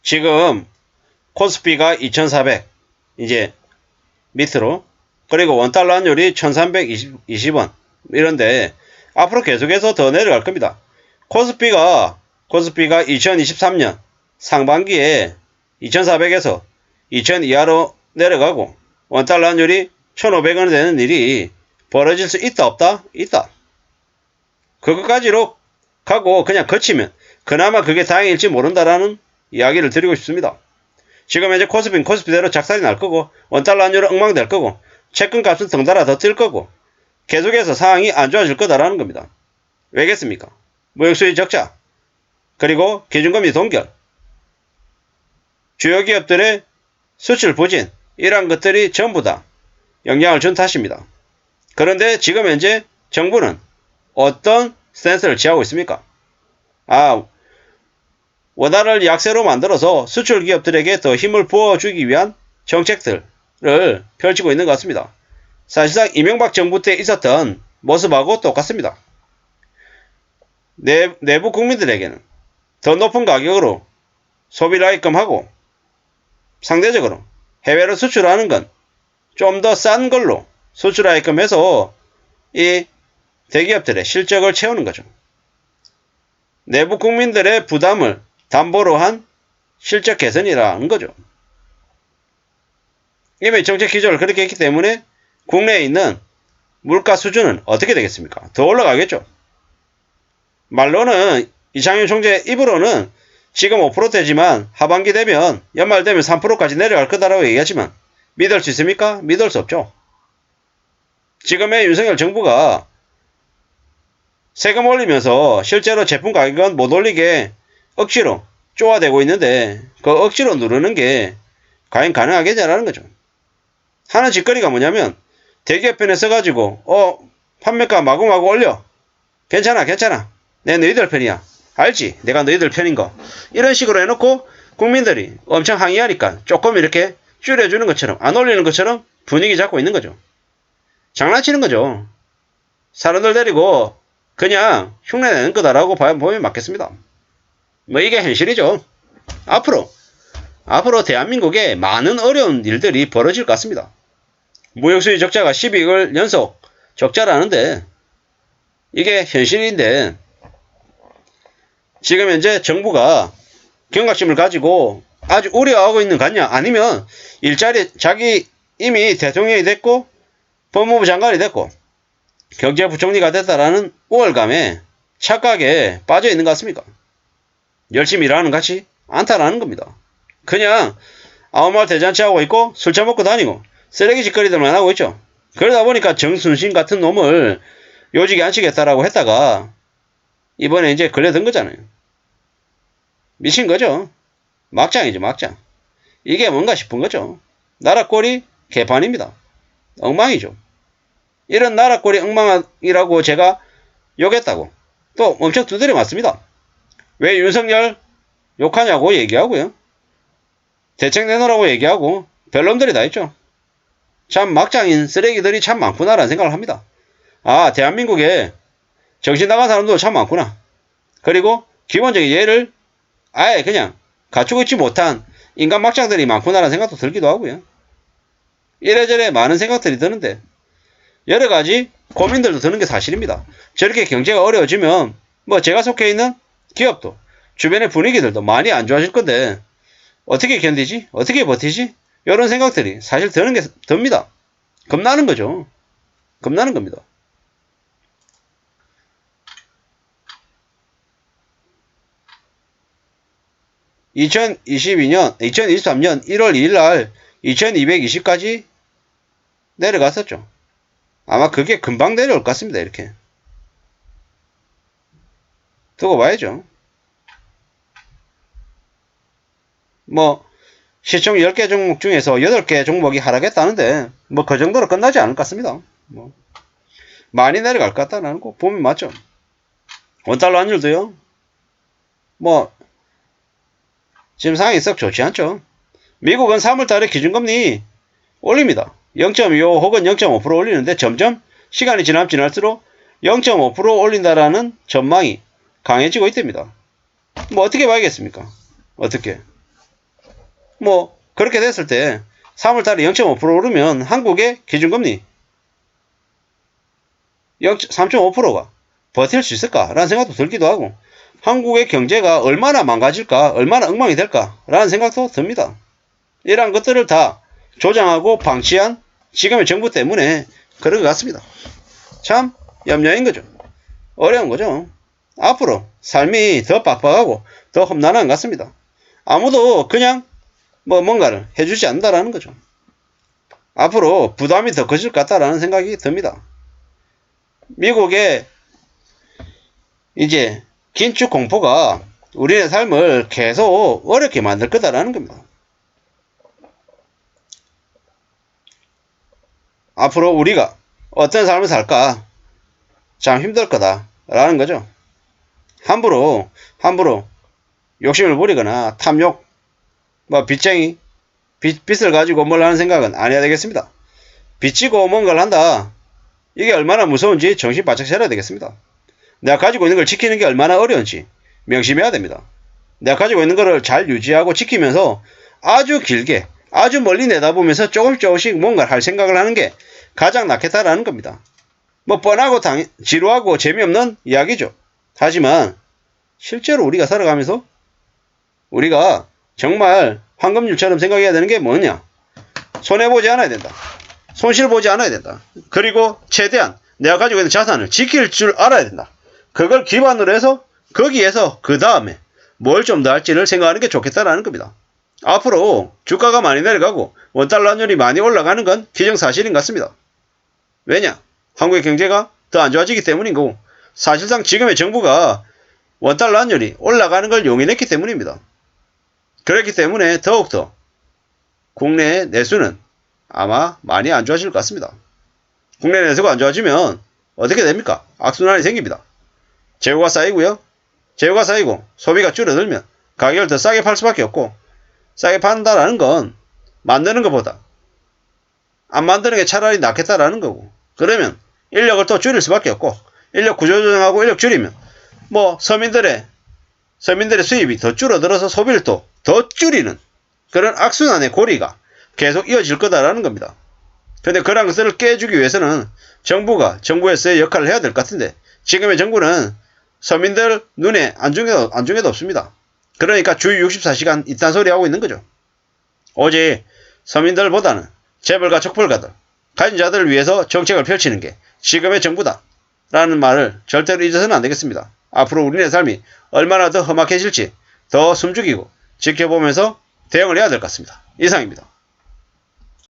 지금 코스피가 2400 이제 밑으로, 그리고 원달러 환율이 1320원 이런데 앞으로 계속해서 더 내려갈 겁니다. 코스피가 2023년 상반기에 2400에서 2000 이하로 내려가고 원달러 환율이 1500원이 되는 일이 벌어질 수 있다 없다? 있다. 그것까지로 가고 그냥 거치면 그나마 그게 다행일지 모른다라는 이야기를 드리고 싶습니다. 지금 현재 코스피는 코스피대로 작살이 날 거고 원달러 환율은 엉망될 거고 채권값은 덩달아 더 뛸 거고 계속해서 상황이 안 좋아질 거다라는 겁니다. 왜겠습니까? 무역수지 적자, 그리고 기준금리 동결, 주요 기업들의 수출 부진, 이러한 것들이 전부 다 영향을 준 탓입니다. 그런데 지금 현재 정부는 어떤 스탠스를 취하고 있습니까? 원화를 약세로 만들어서 수출 기업들에게 더 힘을 부어주기 위한 정책들을 펼치고 있는 것 같습니다. 사실상 이명박 정부 때 있었던 모습하고 똑같습니다. 내부 국민들에게는 더 높은 가격으로 소비를 하게끔 하고 상대적으로 해외로 수출하는 건 좀 더 싼 걸로 수출하게끔 해서 이 대기업들의 실적을 채우는 거죠. 내부 국민들의 부담을 담보로 한 실적 개선이라는 거죠. 이미 정책 기조를 그렇게 했기 때문에 국내에 있는 물가 수준은 어떻게 되겠습니까? 더 올라가겠죠. 말로는 이창용 총재 입으로는 지금 5%대지만 하반기 되면 연말 되면 3%까지 내려갈 거다라고 얘기하지만 믿을 수 있습니까? 믿을 수 없죠. 지금의 윤석열 정부가 세금 올리면서 실제로 제품 가격은 못 올리게 억지로 쪼아대고 있는데 그 억지로 누르는 게 과연 가능하겠냐라는 거죠. 하는 짓거리가 뭐냐면 대기업편에 써가지고 판매가 마구마구 올려. 괜찮아. 내 너희들 편이야. 알지? 내가 너희들 편인 거. 이런 식으로 해놓고 국민들이 엄청 항의하니까 조금 이렇게 줄여주는 것처럼 안 올리는 것처럼 분위기 잡고 있는 거죠. 장난치는 거죠. 사람들 데리고 그냥 흉내내는 거다라고 보면 맞겠습니다. 뭐 이게 현실이죠. 앞으로 대한민국에 많은 어려운 일들이 벌어질 것 같습니다. 무역수지 적자가 12개월 연속 적자라는데 이게 현실인데 지금 현재 정부가 경각심을 가지고 아주 우려하고 있는 거 같냐? 아니면 일자리 자기 이미 대통령이 됐고 법무부 장관이 됐고 경제부총리가 됐다라는 우월감에 착각에 빠져 있는 것 같습니까? 열심히 일하는 것 같지 않다라는 겁니다. 그냥 아무 말 대잔치하고 있고 술 처먹고 다니고 쓰레기 짓거리들만 하고 있죠. 그러다 보니까 정순신 같은 놈을 요직에 앉히겠다라고 했다가 이번에 이제 걸려든 거잖아요. 미친 거죠. 막장이죠, 막장. 이게 뭔가 싶은 거죠. 나라 꼴이 개판입니다. 엉망이죠. 이런 나라 꼴이 엉망이라고 제가 욕했다고 또 엄청 두드려 맞습니다. 왜 윤석열 욕하냐고 얘기하고요. 대책 내놓으라고 얘기하고 별놈들이 다 있죠. 참 막장인 쓰레기들이 참 많구나라는 생각을 합니다. 대한민국에 정신 나간 사람도 참 많구나. 그리고 기본적인 예를 아예 그냥 갖추고 있지 못한 인간 막장들이 많구나라는 생각도 들기도 하고요. 이래저래 많은 생각들이 드는데 여러 가지 고민들도 드는 게 사실입니다. 저렇게 경제가 어려워지면 뭐 제가 속해 있는 기업도 주변의 분위기들도 많이 안 좋아질 건데 어떻게 견디지? 어떻게 버티지? 이런 생각들이 사실 드는 게 듭니다. 겁나는 거죠. 겁나는 겁니다. (2023년 1월 2일 날 2220까지 내려갔었죠. 아마 그게 금방 내려올 것 같습니다. 이렇게 두고 봐야죠. 뭐 시총 10개 종목 중에서 8개 종목이 하락했다는데 뭐 그 정도로 끝나지 않을 것 같습니다. 뭐 많이 내려갈 것 같다는 거 보면 맞죠. 원달러 환율도요. 뭐 지금 상황이 썩 좋지 않죠. 미국은 3월달에 기준금리 올립니다. 0.25 혹은 0.5% 올리는데 점점 시간이 지날수록 0.5% 올린다라는 전망이 강해지고 있답니다. 뭐 어떻게 봐야겠습니까? 어떻게? 뭐 그렇게 됐을 때 3월달에 0.5% 오르면 한국의 기준금리 3.5%가 버틸 수 있을까라는 생각도 들기도 하고 한국의 경제가 얼마나 망가질까 얼마나 엉망이 될까라는 생각도 듭니다. 이러한 것들을 다 조장하고 방치한 지금의 정부 때문에 그런 것 같습니다. 참 염려인 거죠. 어려운 거죠. 앞으로 삶이 더 빡빡하고 더 험난한 것 같습니다. 아무도 그냥 뭔가를 해주지 않는다라는 거죠. 앞으로 부담이 더 커질 것 같다라는 생각이 듭니다. 미국의 이제 긴축 공포가 우리의 삶을 계속 어렵게 만들 거다라는 겁니다. 앞으로 우리가 어떤 삶을 살까 참 힘들 거다라는 거죠. 함부로 욕심을 부리거나 탐욕, 빚쟁이, 빚을 가지고 뭘 하는 생각은 안 해야 되겠습니다. 빚지고 뭔가를 한다. 이게 얼마나 무서운지 정신 바짝 차려야 되겠습니다. 내가 가지고 있는 걸 지키는 게 얼마나 어려운지 명심해야 됩니다. 내가 가지고 있는 거를 잘 유지하고 지키면서 아주 길게 아주 멀리 내다보면서 조금씩 뭔가를 할 생각을 하는 게 가장 낫겠다라는 겁니다. 뻔하고 지루하고 재미없는 이야기죠. 하지만 실제로 우리가 살아가면서 우리가 정말 황금률처럼 생각해야 되는 게 뭐냐? 손해보지 않아야 된다. 손실보지 않아야 된다. 그리고 최대한 내가 가지고 있는 자산을 지킬 줄 알아야 된다. 그걸 기반으로 해서 거기에서 그 다음에 뭘 좀 더 할지를 생각하는 게 좋겠다라는 겁니다. 앞으로 주가가 많이 내려가고 원달러 환율이 많이 올라가는 건 기정사실인 것 같습니다. 왜냐? 한국의 경제가 더 안 좋아지기 때문인 거고 사실상 지금의 정부가 원달러 환율이 올라가는 걸 용인했기 때문입니다. 그렇기 때문에 더욱더 국내 내수는 아마 많이 안 좋아질 것 같습니다. 국내 내수가 안 좋아지면 어떻게 됩니까? 악순환이 생깁니다. 재고가 쌓이고요. 재고가 쌓이고 소비가 줄어들면 가격을 더 싸게 팔 수밖에 없고 싸게 판다라는 건 만드는 것보다 안 만드는 게 차라리 낫겠다라는 거고 그러면 인력을 또 줄일 수밖에 없고 인력 구조조정하고 인력 줄이면 서민들의 수입이 더 줄어들어서 소비를 또 더 줄이는 그런 악순환의 고리가 계속 이어질 거다라는 겁니다. 근데 그런 것을 깨주기 위해서는 정부에서의 역할을 해야 될 것 같은데 지금의 정부는 서민들 눈에 안중에도 없습니다. 그러니까 주 64시간 이딴 소리 하고 있는 거죠. 오직 서민들보다는 재벌가 척벌가들 가진 자들을 위해서 정책을 펼치는 게 지금의 정부다 라는 말을 절대로 잊어서는 안 되겠습니다. 앞으로 우리의 삶이 얼마나 더 험악해질지 더 숨죽이고 지켜보면서 대응을 해야 될 것 같습니다. 이상입니다.